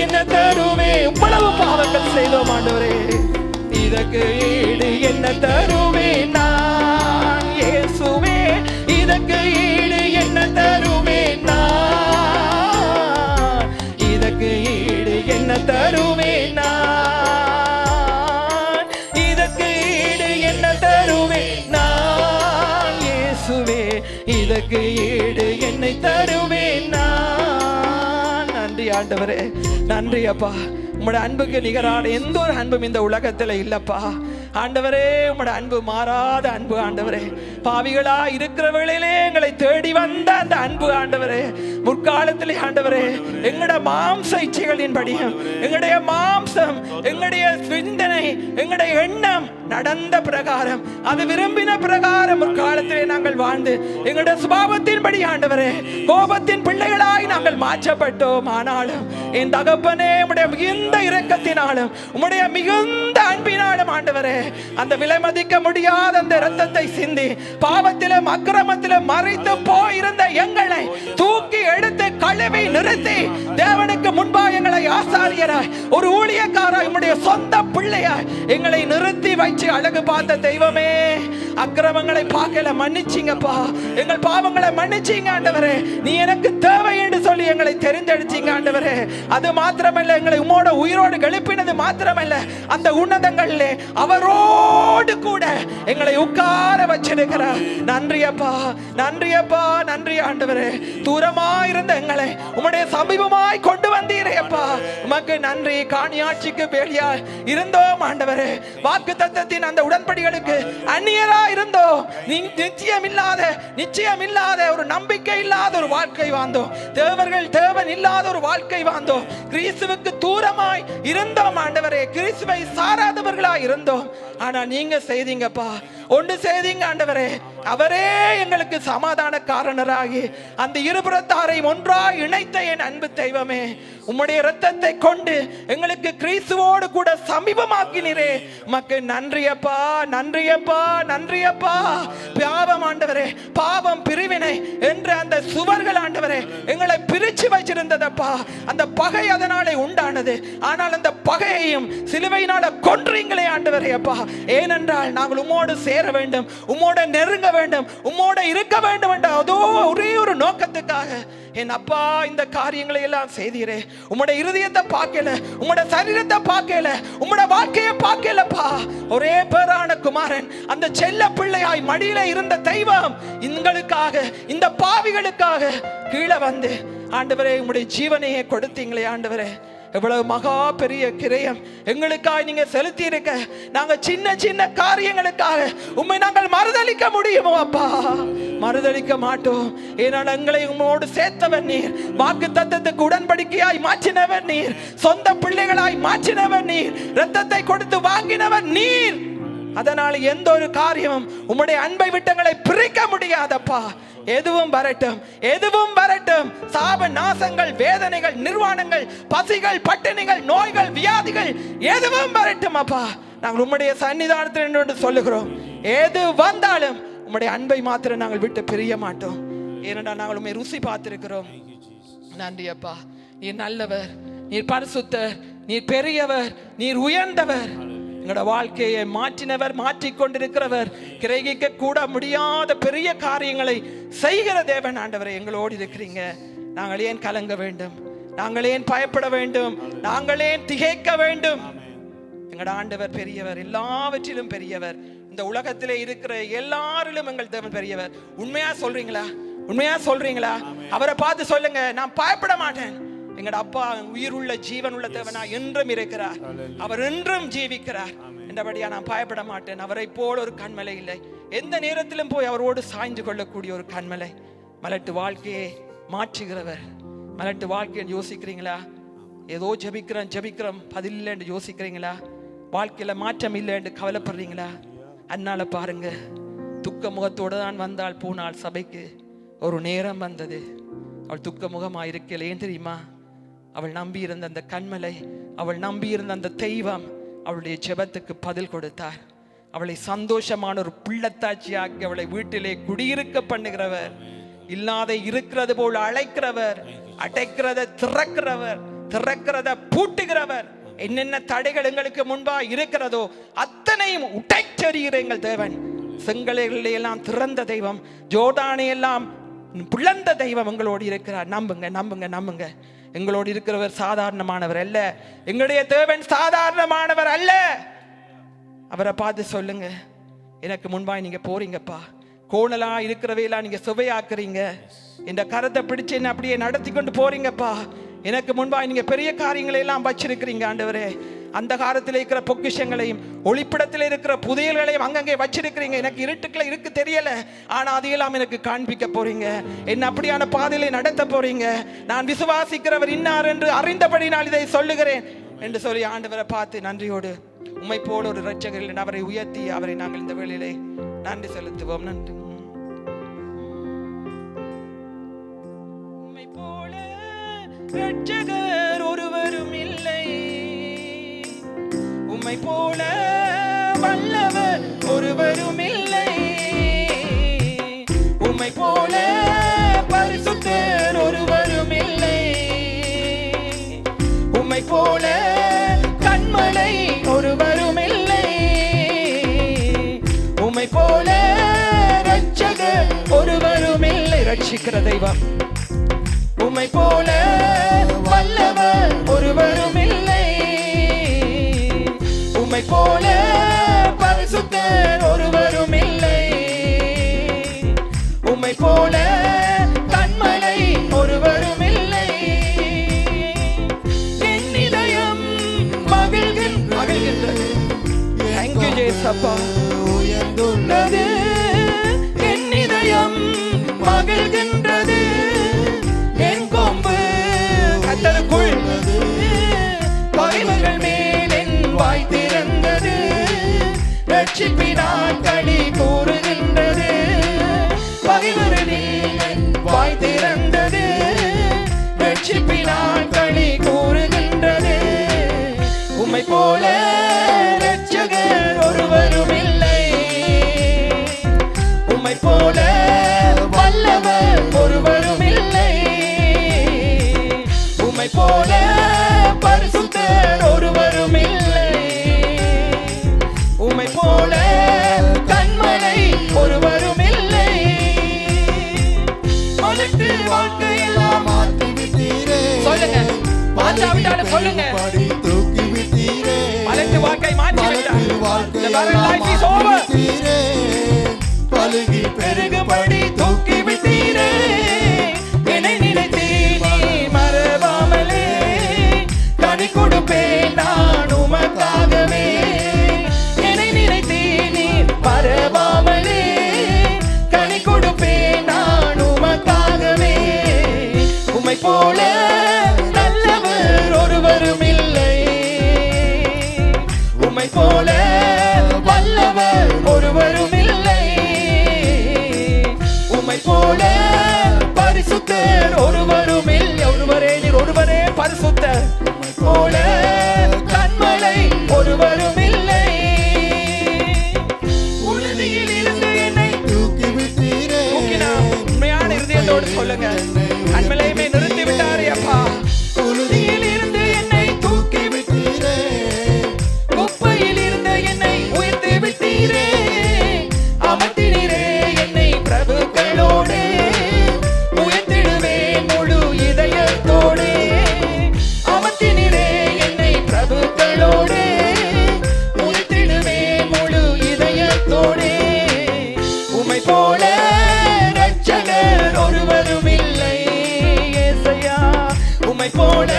என்ன தருவே, இவ்வளவு பாவங்கள் செய்தோம் ஆண்டவரே, இதற்கு ஈடு என்ன தருவே நான் இயேசுவே, இதற்கு ஈடு என்ன தருவே நான், இதற்கு ஈடு என்ன தருவே நான், இதற்கு ஈடு என்ன தருவே நான் இயேசுவே, இதற்கு ஈடு என்னை தருவே நான். நன்றி ஆண்டவரே, நன்றி அப்பா. உங்களோட அன்புக்கு நிகரான எந்த ஒரு அன்பும் இந்த உலகத்தில் இல்லப்பா ஆண்டவரே. உங்களோட அன்பு மாறாத அன்பு ஆண்டவரே. பாவிகளா இருக்கிற வேளையிலே எங்களை தேடி வந்த அந்த அன்பு ஆண்டவரே, முற்காலத்திலே ஆண்டவரே எங்களுடைய மாம்ச இச்சைகளின்படியும் எங்களுடைய மாம்சம், எங்களுடைய சிந்தனை, எங்களுடைய எண்ணம் நடந்த பிரகாரம், அது விரும்பின பிரகாரம் முற்காலத்திலே நாங்கள் வாழ்ந்து எங்களுடைய சுபாவத்தின்படி ஆண்டவரே கோபத்தின் பிள்ளைகளாய் நாங்கள் மாற்றப்பட்டோம். ஆனாலும் என் தகப்பனே, உம்முடைய மிகுந்த இரக்கத்தினாலும் உம்முடைய மிகுந்த அன்பினாலும் ஆண்டவரே, அந்த விலை மதிக்க முடியாத அந்த இரத்தத்தை சிந்தி பாவத்திலும் அக்கிரமத்திலும் மறைத்து போயிருந்த எங்களை தூக்கி எடுத்து கழுவி நிறுத்தி தேவனுக்கு முன்பாக எங்களை ஆசாரியராய், ஒரு ஊழியக்காராய், உம்முடைய சொந்த பிள்ளையாய் எங்களை நிறுத்தி வச்சு அழகு பார்த்த தெய்வமே, அக்கிரமங்களை பார்க்கல மன்னிச்சிங்கப்பா, எங்கள் பாவங்களை மன்னிச்சீங்க ஆண்டவரே. நீ எனக்கு தேவை என்று சொல்லி எங்களை தெரிந்தெடுத்தீங்க ஆண்டவரே. அது மாத்திரமல்ல, எங்களை உம்மோட உயிரோடு எழுப்பினது மாத்திரமல்ல, அந்த உன்னதங்களிலே அவரோடு கூட எங்களை உட்கார வச்சிருக்கிறார். நன்றி அப்பா, நன்றி அப்பா, நன்றி ஆண்டவரே. தூரமா இருந்த எங்களை உம்முடைய சமீபமாய் கொண்டு வந்தீரே அப்பா. உமக்கு நன்றி. காணியாட்சிக்கு வேலியா இருந்தோம் ஆண்டவரே. வாக்கு தத்தத்தின் அந்த உடன்படிகளுக்கு அந்நியரா இருந்தோம். நிச்சயம் இல்லாத ஒரு நம்பிக்கை இல்லாத ஒரு வாழ்க்கை வாழ்ந்தோம். தேவன் இல்லாத ஒரு வாழ்க்கை வாழ்ந்தோம். கிறிஸ்துவுக்கு தூரமாய் இருந்தோம் ஆண்டவரே. கிறிஸ்துவை சாராதவர்களாய் இருந்தோம். ஆனா நீங்க செய்தீங்கப்பா, ஒன்று செய்தீங்க ஆண்டவரே. அவரே எங்களுக்கு சமாதான காரணராகி அந்த இருபுறத்தாரை ஒன்றாய் இணைத்த என் அன்பு தெய்வமே, உம்முடைய இரத்தத்தை கொண்டு எங்களுக்கு கிறிஸ்துவோடு கூட சமீபமாக்கினீரே. உமக்கு நன்றியப்பா, நன்றியப்பா, நன்றியப்பா. பாவம் ஆண்டவரே, பாவம் பிரிவினை என்ற அந்த சுவர்கள் ஆண்டவரே எங்களை பிரிச்சு வச்சிருந்ததப்பா. அந்த பகை அதனாலே உண்டானது. ஆனால் அந்த பகையையும் சிலுவையினால கொன்றீங்களே ஆண்டவரே அப்பா. ஏனென்றால் நாங்கள் உம்மோடு சேர வேண்டும், உம்மோட நெருங்க வேண்டும், உம்மோட இருக்க வேண்டும் என்ற அதோ ஒரே ஒரு நோக்கத்துக்காக என் அப்பா இந்த காரியங்களை எல்லாம் செய்தீரே. உம்முடைய இருதயத்தை பார்க்கல, உம்முடைய சரீரத்தை பார்க்கல, உம்முடைய வாழ்க்கையை பார்க்கலப்பா. ஒரே பேரான குமாரன் அந்த செல்ல பிள்ளையாய் மடியில இருந்த தெய்வம் எங்களுக்காக, இந்த பாவிகளுக்காக கீழே வந்து ஆண்டவரே உம்முடைய ஜீவனையே கொடுத்தீங்களே ஆண்டவரே. எவ்வளவு மகா பெரிய கிரயம் எங்களுக்காக நீங்க செலுத்தி இருக்க. நாங்க சின்ன சின்ன காரியங்களுக்காக உம்மை நாங்கள் மறுதலிக்க முடியுமோ அப்பா? மறுதலிக்க மாட்டோம். ஏனால் எங்களை உம்மோடு சேர்த்தவர் நீர். வாக்கு தத்தத்துக்கு உடன்படிக்கையாய் மாற்றினவர் நீர். சொந்த பிள்ளைகளாய் மாற்றினவர் நீர். இரத்தத்தை கொடுத்து வாங்கினவர் நீர். அதனால எந்த ஒரு காரியமும் உம்முடைய அன்பை விட்டங்களை பிரிக்க முடியாதப்பா. எதுவும் வரட்டும், எதுவும் வரட்டும். சாப நாசங்கள், வேதனைகள், நிர்வாணங்கள், பசிகள், பட்டினிகள், நோய்கள், வியாதிகள் எதுவும் வரட்டும் அப்பா. நாங்கள் உம்முடைய சன்னிதானத்தில் என்று சொல்லுகிறோம். எது வந்தாலும் உம்முடைய அன்பை மாத்திரம் நாங்கள் விட்டு பிரிய மாட்டோம். ஏனென்றால் நாங்கள் உம்மை ருசி பார்த்திருக்கிறோம். நன்றி அப்பா. நீர் நல்லவர், நீர் பரிசுத்தர், நீர் பெரியவர், நீர் உயர்ந்தவர். எங்களோட வாழ்க்கையை மாற்றினவர், மாற்றிக்கொண்டிருக்கிறவர். கிரகிக்க கூட முடியாத பெரிய காரியங்களை செய்கிற தேவன் ஆண்டவரை எங்களோடு இருக்கிறீங்க. நாங்கள் ஏன் கலங்க வேண்டும்? நாங்கள் ஏன் பயப்பட வேண்டும்? நாங்கள் ஏன் திகைக்க வேண்டும்? எங்களோட ஆண்டவர் பெரியவர், எல்லாவற்றிலும் பெரியவர். இந்த உலகத்திலே இருக்கிற எல்லாரிலும் எங்கள் தேவன் பெரியவர். உண்மையா சொல்றீங்களா? உண்மையா சொல்றீங்களா? அவரை பார்த்து சொல்லுங்க, நான் பயப்பட மாட்டேன். எங்கட அப்பா உயிர் உள்ள ஜீவன் உள்ள தேவனா என்றும் இருக்கிறார். அவர் என்றும் ஜீவிக்கிறார். என்றபடியா நான் பயப்பட மாட்டேன். அவரை போல ஒரு கண்மலை இல்லை. எந்த நேரத்திலும் போய் அவரோடு சாய்ந்து கொள்ளக்கூடிய ஒரு கண்மலை. மலட்டு வாழ்க்கையை மாற்றுகிறவர். மலட்டு வாழ்க்கையை யோசிக்கிறீங்களா? ஏதோ ஜபிக்கிறோம் பதில் இல்லை என்று யோசிக்கிறீங்களா? வாழ்க்கையில மாற்றம் இல்லை என்று கவலைப்படுறீங்களா? அதனால பாருங்க, துக்க முகத்தோடு தான் வந்தாள் போனாள் சபைக்கு. ஒரு நேரம் வந்தது, அவள் துக்க முகமா இருக்கல. ஏன் தெரியுமா? அவள் நம்பி இருந்த அந்த கண்மலை, அவள் நம்பி இருந்த அந்த தெய்வம் அவளுடைய ஜெபத்துக்கு பதில் கொடுத்தார். அவளை சந்தோஷமான ஒரு பிள்ளத்தாட்சியாக்கி அவளை வீட்டிலே குடியிருக்க பண்ணுகிறவர். இல்லாத இருக்கிறது போல் அழைக்கிறவர், அடைக்கிறத திறக்கிறவர், திறக்கிறத பூட்டுகிறவர். என்னென்ன தடைகள் எங்களுக்கு முன்பா இருக்கிறதோ அத்தனையும் உடைச்செறிகிற எங்கள் தேவன். செங்கலைகளை எல்லாம் திறந்த தெய்வம், ஜோர்தானை எல்லாம் பிளந்த தெய்வம் எங்களோடு இருக்கிறார். நம்புங்க, நம்புங்க, நம்புங்க. எங்களோடு இருக்கிறவர் சாதாரணமானவர் அல்ல. எங்களுடைய தேவன் சாதாரணமானவர் அல்ல. அவரை பார்த்து சொல்லுங்க, எனக்கு முன்பாய் நீங்க போறீங்கப்பா, கோணலா இருக்கிறவையெல்லாம் நீங்க சுவையாக்குறீங்க. இந்த கரத்தை பிடிச்சு என்ன அப்படியே நடத்தி கொண்டு போறீங்கப்பா. எனக்கு முன்பாய் நீங்க பெரிய காரியங்களை எல்லாம் வச்சிருக்கிறீங்க ஆண்டவரே. அந்த காலத்தில் இருக்கிற பொக்கிஷங்களையும் ஒளிப்பிடத்தில் இருக்கிற புதையல்களையும் அங்கங்கே வச்சிருக்கிறீங்க. எனக்கு இருட்டுக்குள்ள இருக்கு தெரியல, ஆனா அதையெல்லாம் எனக்கு காண்பிக்க போறீங்க. என்ன அப்படியான பாதையிலே நடத்த போறீங்க. நான் விசுவாசிக்கிறவர் இன்னார் என்று அறிந்தபடி நான் இதை சொல்லுகிறேன் என்று சொல்லி ஆண்டவரை பார்த்து நன்றியோடு உம்மை போல ஒரு இரட்சகர் அவரை உயர்த்தி அவரை நாங்கள் இந்த வேளையிலே நன்றி செலுத்துவோம். நன்றி. உம்மை போல இரட்சகர் ஒருவரும் இல்லை, உம்மை போல வல்லவர் ஒருவரும் இல்லை, உம்மை போல பரிசுத்தர் ஒருவரும் இல்லை, உம்மை போல கண்மலை ஒருவரும் இல்லை, உம்மை போல இரட்சகர் ஒருவரும் இல்லை. ரட்சிக்கிற தெய்வம் உம்மை போல வல்லவர் ஒருவரும் இல்லை, உம்மை போல பரிசுத்தர் ஒருவரும் இல்லை, உம்மை போல கண்மலை ஒருவர் நம்பிக்கையோடு சொல்லுங்க. கண்மலையுமே நிறுத்தி விட்டாரே அப்பா. புழுதியில் இருந்து என்னை தூக்கி விட்டீரே, குப்பையில் இருந்து என்னை உயர்த்தி விட்டீரே, அமர்த்தினீரே என்னை பிரபுக்களோடு, உயர்த்திடுவேன் முழு இதயத்தோடு. அமர்த்தினீரே என்னை பிரபுக்களோடு, உயர்த்திடுவேன் முழு இதயத்தோடு. உம்மை போல ரட்சகர் ஒருவரும் இல்லை ஏசையா, உம்மை போல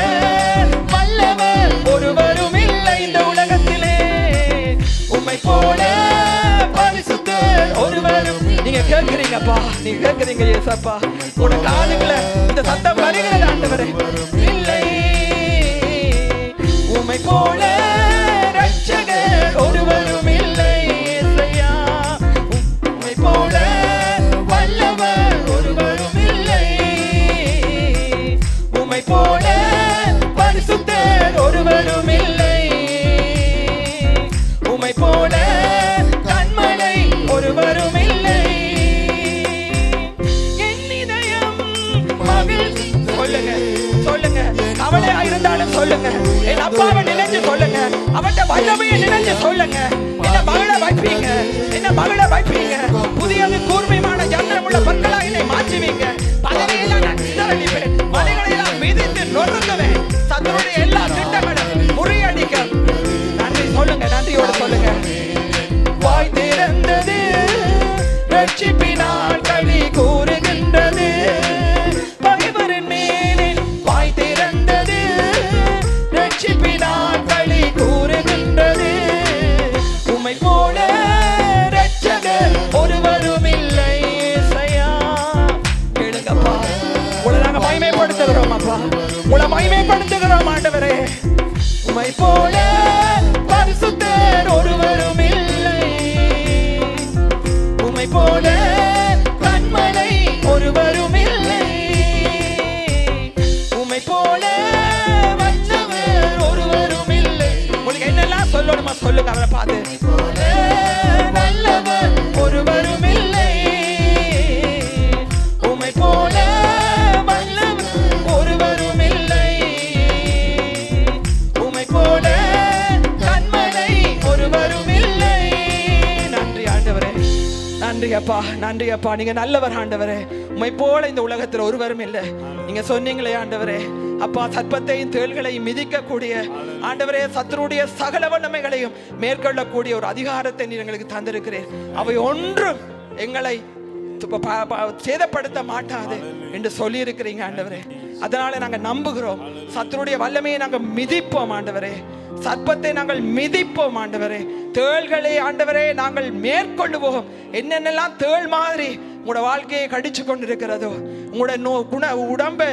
வல்லவர் ஒருவரும் இல்லை இந்த உலகத்திலே, உம்மை போல பரிசுத்தர் ஒருவரும். நீங்க கேட்கிறீங்கப்பா, நீங்க கேட்கிறீங்க ஏசப்பா, உங்க காதுகளை இந்த சத்தம் வருகிறது ஆண்டவரே. இல்லை, உம்மை போல ரட்சகர் ஒருவரும் இல்லை ஏசையா, உம்மை போல வல்லவர் ஒருவரும் இல்லை, உம்மை போல பரிசுத்தர் ஒருவரும் இல்லை, உம்மை போல கண்மலை ஒருவரும் இல்லை. என் இதயம் மகிழ்ச்சி. சொல்லுங்க சொல்லுங்க, கவலையா இருந்தாலும் சொல்லுங்க, என் அப்பாவை நினைச்சு சொல்லுங்க, அவட்ட வல்லமையை நினைச்சு சொல்லுங்க. என்ன மகளை வைப்பீங்க, என்ன மகளை வைப்பீங்க, புதியது கூர்மையான யந்திரமுள்ள பற்களா என்னை மாற்றுவீங்க. பதவியெல்லாம் நான் சிதறடிப்பேன், மலைகளெல்லாம் மிதித்து நொறுங்குவேன், சத்துருடைய எல்லா திட்டங்களும் முறியடிக்க. நன்றி சொல்லுங்க, நன்றியோடு சொல்லுங்க. வாய் திறந்தது ரட்சிப்பினால் களி கூறுகின்றது, பகைவரின் மேலில் வாய் திறந்தது ரட்சிப்பினால் களி கூறுகின்றது. உம்மை போல ரட்சகர் ஒருவரும் இல்லை ஏசையா. கேளுங்கப்பா, உங்களை நாங்க மகிமைப்படுத்துகிறோம் அப்பா, உங்களை மகிமைப்படுத்துகிறோம் ஆண்டவரே. உம்மை போல பரிசுத்தர் ஒருவரும் இல்லை, உம்மை போல கண்மலை ஒருவரும் இல்லை, உம்மை போல வல்லவர் ஒருவரும் இல்லை. உங்களுக்கு என்னெல்லாம் சொல்லணுமா சொல்லுங்க, அவரை பார்த்து. போல வல்லவர் ஒருவரும் இல்லை, உம்மை போல வல்லவர் ஒருவரும் இல்லை, உம்மை போல கண்மலை ஒருவரும் இல்லை. நன்றி ஆண்டவரே, நன்றி அப்பா, நன்றி அப்பா. நீங்க நல்லவர் ஆண்டவரே. உம்மை போல இந்த உலகத்தில் ஒருவரும் இல்லை. நீங்க சொன்னீங்களே ஆண்டவரே அப்பா, சர்ப்பத்தையும் தேள்களையும் மிதிக்கக்கூடிய ஆண்டவரே, சத்துருடைய சகல வல்லமைகளையும் மேற்கொள்ளக்கூடிய ஒரு அதிகாரத்தை நீர் எங்களுக்கு தந்திருக்கிறேன். அவை ஒன்றும் எங்களை சேதப்படுத்த மாட்டாது என்று சொல்லி இருக்கிறீங்க ஆண்டவரே. அதனால நாங்க நம்புகிறோம், சத்துருடைய வல்லமையை நாங்க மிதிப்போம் ஆண்டவரே, சர்ப்பத்தை நாங்கள் மிதிப்போம் ஆண்டவரே, தேள்களை ஆண்டவரே நாங்கள் மேற்கொள்ளுவோம். என்னென்னலாம் தேள் மாதிரி உங்களோட வாழ்க்கையை கடிச்சு கொண்டிருக்கிறதோ, உங்களோட உடம்பை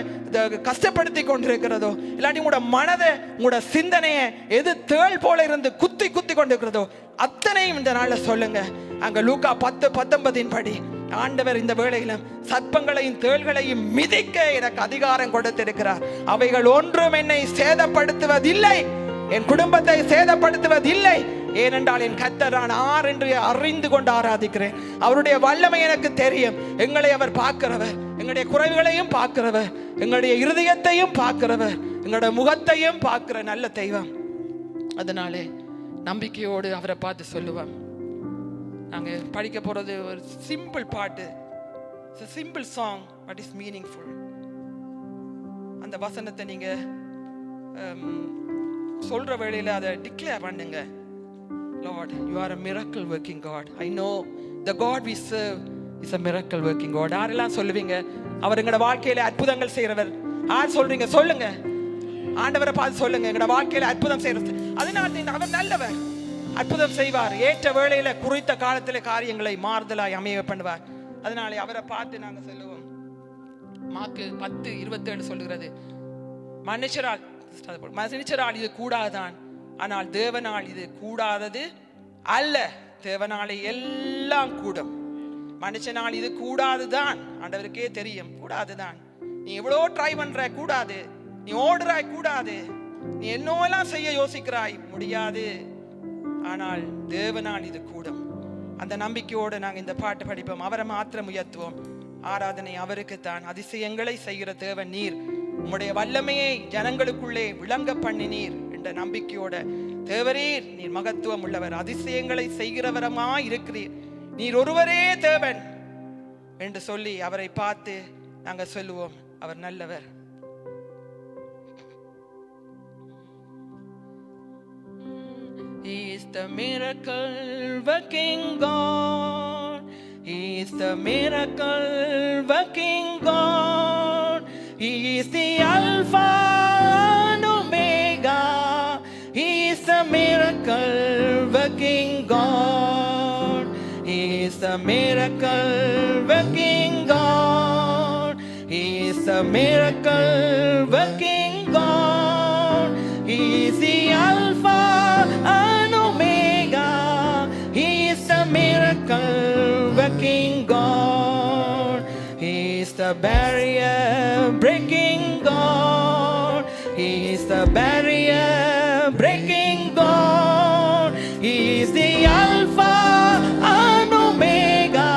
கஷ்டப்படுத்தி கொண்டிருக்கிறதோ, இல்லாட்டி உங்களோட மனதை உங்களோட சிந்தனையை எது தேள் போல இருந்து குத்தி குத்தி கொண்டிருக்கிறதோ அத்தனையும் இந்த நாளில் சொல்லுங்க. அங்க லூக்கா 10:19 படி ஆண்டவர் இந்த வேளையிலும் சர்ப்பங்களையும் தேள்களையும் மிதிக்க எனக்கு அதிகாரம் கொடுத்திருக்கிறார். அவைகள் ஒன்றும் என்னை சேதப்படுத்துவதில்லை, என் குடும்பத்தை சேதப்படுத்துவதில்லை. ஏனென்றால் என் கர்த்தர் நான் ஆர் என்று அறிந்து கொண்டு ஆராதிக்கிறேன். அவருடைய வல்லமை எனக்கு தெரியும். எங்களை அவர் பார்க்கிறவர், எங்களுடைய குறைவுகளையும் பார்க்கிறவர், எங்களுடைய இருதயத்தையும் பார்க்கிறவர், எங்களுடைய முகத்தையும் பார்க்கிற நல்ல தெய்வம். அதனாலே நம்பிக்கையோடு அவரை பார்த்து சொல்லுவோம். நாங்க படிக்க போறது ஒரு சிம்பிள் பாட்டு, simple song, but is meaningful. அந்த வசனத்தை நீங்க சொல்ற வேளையில அதை டிக்ளேர் பண்ணுங்க. Lord, you are a miracle working God. I know the God we serve is a miracle working God. யாரெல்லாம் சொல்லுவீங்க அவர் எங்களோட வாழ்க்கையில அற்புதங்கள் செய்கிறவர்? யார் சொல்றீங்க? சொல்லுங்க. ஆண்டவரை பார்த்து சொல்லுங்க, எங்களோட வாழ்க்கையில அற்புதம் செய்யறது. அதனால அவர் நல்லவர், அற்புதம் செய்வார். ஏற்ற வேளையில குறித்த காலத்திலே காரியங்களை மாறுதலாய் அமைய பண்ணுவார். அதனால அவரை பார்த்து நாங்க சொல்லுவோம். மார்க்கு 10:27 சொல்லுகிறது, மனுஷரால் இது கூடாதான், ஆனால் தேவனால் இது கூடாதது அல்ல. தேவனாலே எல்லாம் கூடும். மனுஷனால் இது கூடாதுதான், ஆண்டவருக்கே தெரியும் கூடாதுதான். நீ எவ்வளோ ட்ரை பண்ற, கூடாது. நீ ஓடுறாய், கூடாது. நீ என்னெல்லாம் செய்ய யோசிக்கிறாய், முடியாது. ஆனால் தேவனால் இது கூடும். அந்த நம்பிக்கையோடு நாங்கள் இந்த பாட்டு படிப்போம். அவரை மாத்திரம் உயர்த்துவோம். ஆராதனை அவருக்குத்தான். அதிசயங்களை செய்கிற தேவன் நீர். உம்முடைய வல்லமையை ஜனங்களுக்குள்ளே விளங்க பண்ணினீர் என்ற நம்பிக்கையோட தேவரீர் நீர் மகத்துவம் உள்ளவர், அதிசயங்களை செய்கிறவரமாய் இருக்கிறீர், நீர் ஒருவரே தேவன் என்று சொல்லி அவரை பார்த்து நாங்கள் சொல்லுவோம், அவர் நல்லவர். He is the miracle working God. He is the miracle working God. He is the Alpha and Omega. He is the miracle working God. He is the miracle working God. He is the miracle working God. He is the Alpha and Omega. He is the miracle working God. He is the barrier breaking God. He is the barrier breaking God. He is the Alpha and Omega.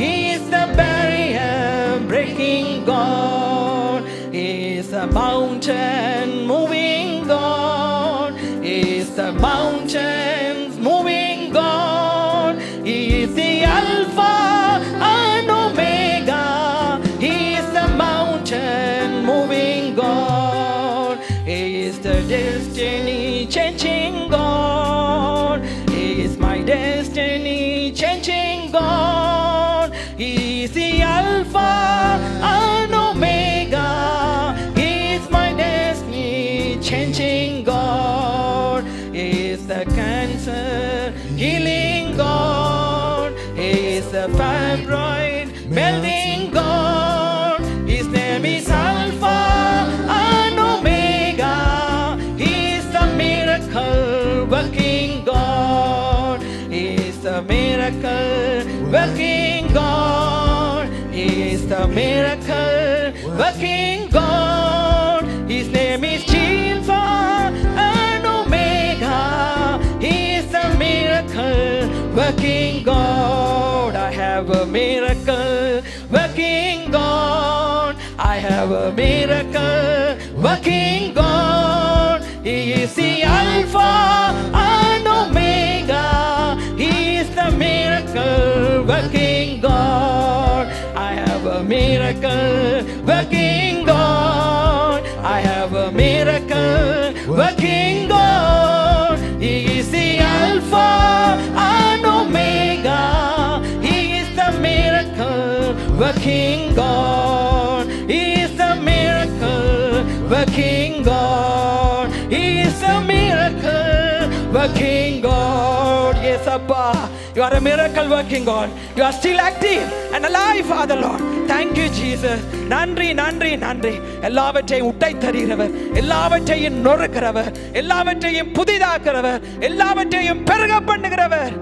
He is the barrier breaking God. He is the mountain moving God. He is the mountains moving God. He is the Alpha and Omega. He is the mountain moving God. He is the destiny changing God. He is my destiny changing God. He is the Alpha and Omega. He is my destiny changing God. He is the cancer healing God. He is the fibroid melting God. His name is Alpha and Omega. He is the miracle working God. He is the miracle working God. He is the miracle working God. His name is Alpha and Omega. He is the miracle working God. I have a miracle working God. I have a miracle working God. He is the Alpha and Omega. He is the miracle working God. I have a miracle working God. I have a miracle working God. He is the Alpha and Omega. He is the miracle working God. He is the miracle working God. He is the miracle working God. Yes, Abba, you are a miracle working God. You are still active and alive, Father Lord. Thank you, Jesus. நன்றி நன்றி நன்றி. எல்லாவற்றையும் உட்டை தருகிறவர், எல்லாவற்றையும் நொறுக்கிறவர், எல்லாவற்றையும் புதிதாக்குறவர், எல்லாவற்றையும் பெருக பண்ணுகிறவர்.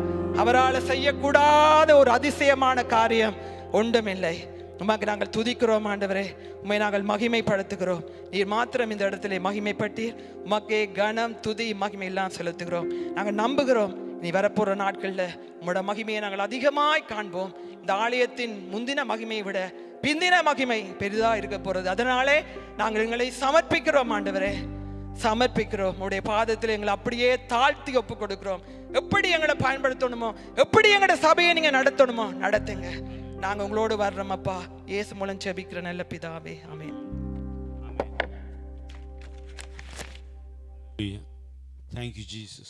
அவரால் செய்யக்கூடாத ஒரு அதிசயமான காரியம் ஒன்றுமில்லை. உமக்கு நாங்கள் துதிக்கிறோம் ஆண்டவரே, உம்மை நாங்கள் மகிமைப்படுத்துகிறோம். நீர் மாத்திரம் இந்த இடத்திலே மகிமைப்பட்டீர். உமக்கே கனம் துதி மகிமை எல்லாம் செலுத்துகிறோம். நாங்கள் நம்புகிறோம் நீ வரப்போற நாட்களில் உம்மோட மகிமையை நாங்கள் அதிகமாய் காண்போம். இந்த ஆலயத்தின் முந்தின மகிமையை விட பிந்தின மகிமை பெரிதா இருக்க போறது. அதனாலே நாங்கள் எங்களை சமர்ப்பிக்கிறோம் ஆண்டவரே, சமர்ப்பிக்கிறோம். உடைய பாதத்தில் எங்களை அப்படியே தாழ்த்தி ஒப்பு கொடுக்கிறோம். எப்படி எங்களை பயன்படுத்தணுமோ, எப்படி எங்களோட சபையை நீங்க நடத்தணுமோ நடத்துங்க. நாங்க உங்களோடு வர்றோம் அப்பா. இயேசு மூலம் ஜெபிக்கிற நல்ல பிதாவே, ஆமென். Thank you, Jesus.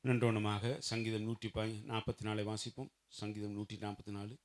நன்றோணமாக சங்கீதம் 144 வாசிப்போம். சங்கீதம் 144.